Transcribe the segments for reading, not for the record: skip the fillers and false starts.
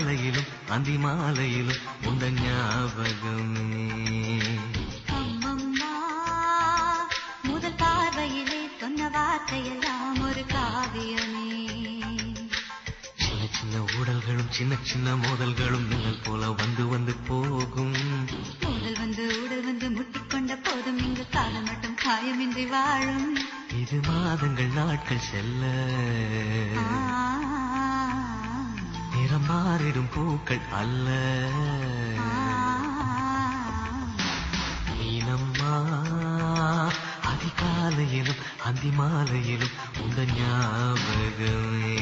அதிகாலையிலும் அந்தி மாலையிலும் உந்த ஞாபகமே. அம்மம்மா முதல் பார்வையிலே சொன்ன வார்த்தையெல்லாம் ஒரு காவியமே. சின்ன சின்ன ஊடல்களும் சின்ன சின்ன மோதல்களும் நீங்கள் போல வந்து வந்து போகும். மோதல் வந்து ஊடல் வந்து முட்டிக்கொண்ட போதும் இங்கு காலம் மட்டும் காயமின்றி வாழும். இது மாதங்கள் நாட்கள் செல்ல நிறம் மாறிடும் பூக்கள் அல்ல. நீனம்மா அதிகாலையிலும் அந்தி மாலையிலும் உங்க ஞாபகமே.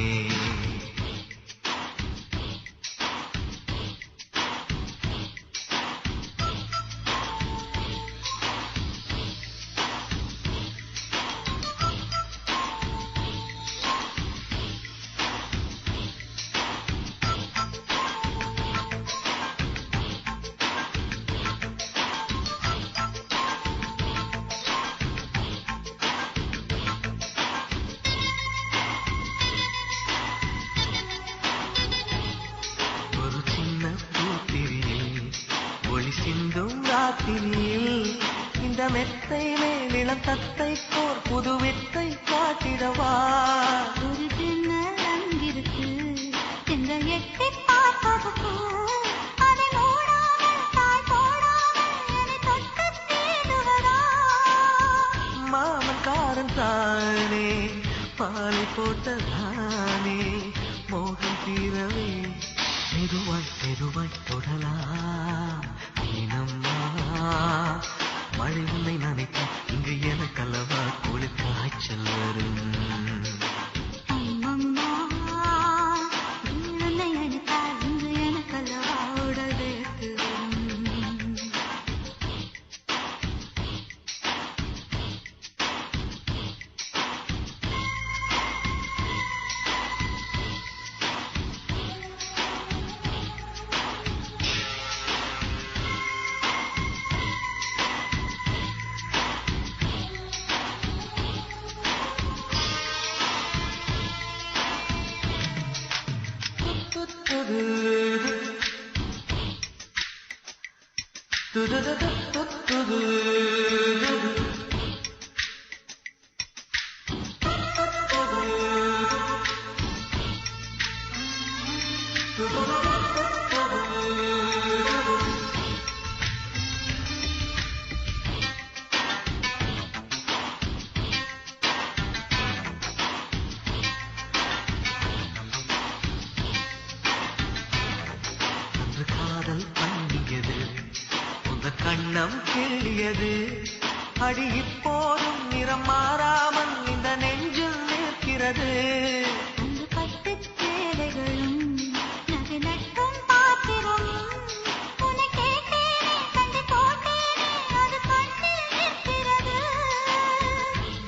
சிந்தும் ராத்திரியில் இந்த மெத்தை மேலிளம் தத்தை போர் புது வித்தை காட்டிடவா. ஒரு சின்ன அங்கிருக்கு எங்கள் எட்டி பார்ப்பதற்கு அதை மூடாமல் தாய் போடாமல் என்னை தொட்டு தேடுவதா. மாமன்காரன் தானே பாலை போட்டதானே மோகம் தீரவே மெதுவாய் மெதுவாய் தொடலா. நீனம்மா மழை உன்னை நினைக்கும் இங்கு எனக்கல்லவா குளிர் காய்ச்சல் வரும். அம்மம்மா உன்னை நினைத்தால் இங்கு எனக்கல்லவா உடல் வேர்த்து வரும். காதல் பண்ணியது உந்த கண்ணம் கிள்ளியது. அடி இப்போதும் நிறம் மாறாமல் இந்த நெஞ்சில் நிற்கிறது. அந்த பட்டு சேலைகளும் நகை நட்டும் பாத்திரம் உன்னை கேட்டேனே கண்டு போட்டேனே அது கண்ணில் நிற்கிறது.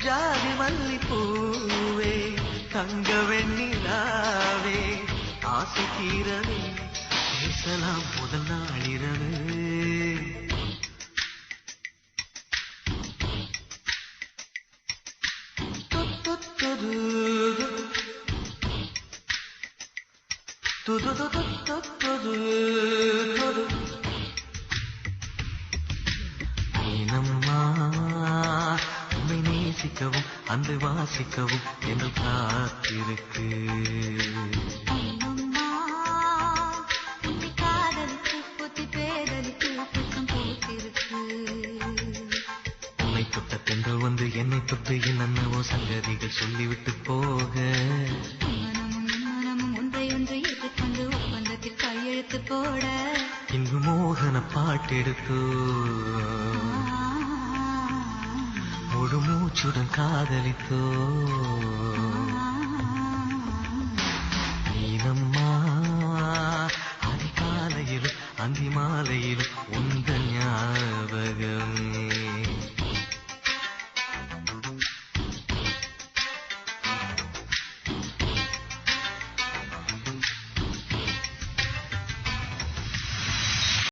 ஜாதி மல்லி பூவே தங்க வெண்ணிலாவே ஆசை தீரவே பேசலாம் முதல் நாளிரவு. நீனம்மா உன்னை நேசிக்கவும் அந்த வாசிக்கவும் என்று காத்திருக்கு. அம்மம்மா உன்னை காதலித்து புத்தி பேதலித்து புத்தம் பூத்திருக்கு. உன்னை தொட்ட பெண்கள் வந்து என்னை தொட்டு என்னென்னவோ சங்கதிகள் சொல்லிவிட்டு போக மனமும் ஒன்றையொன்று ஏற்றுக்கொண்டு ஒப்பந்தத்தில் கையெழுத்து போட இங்கு மோகன பாட்டெடுத்தோ முழு மூச்சுடன் காதலித்தோ.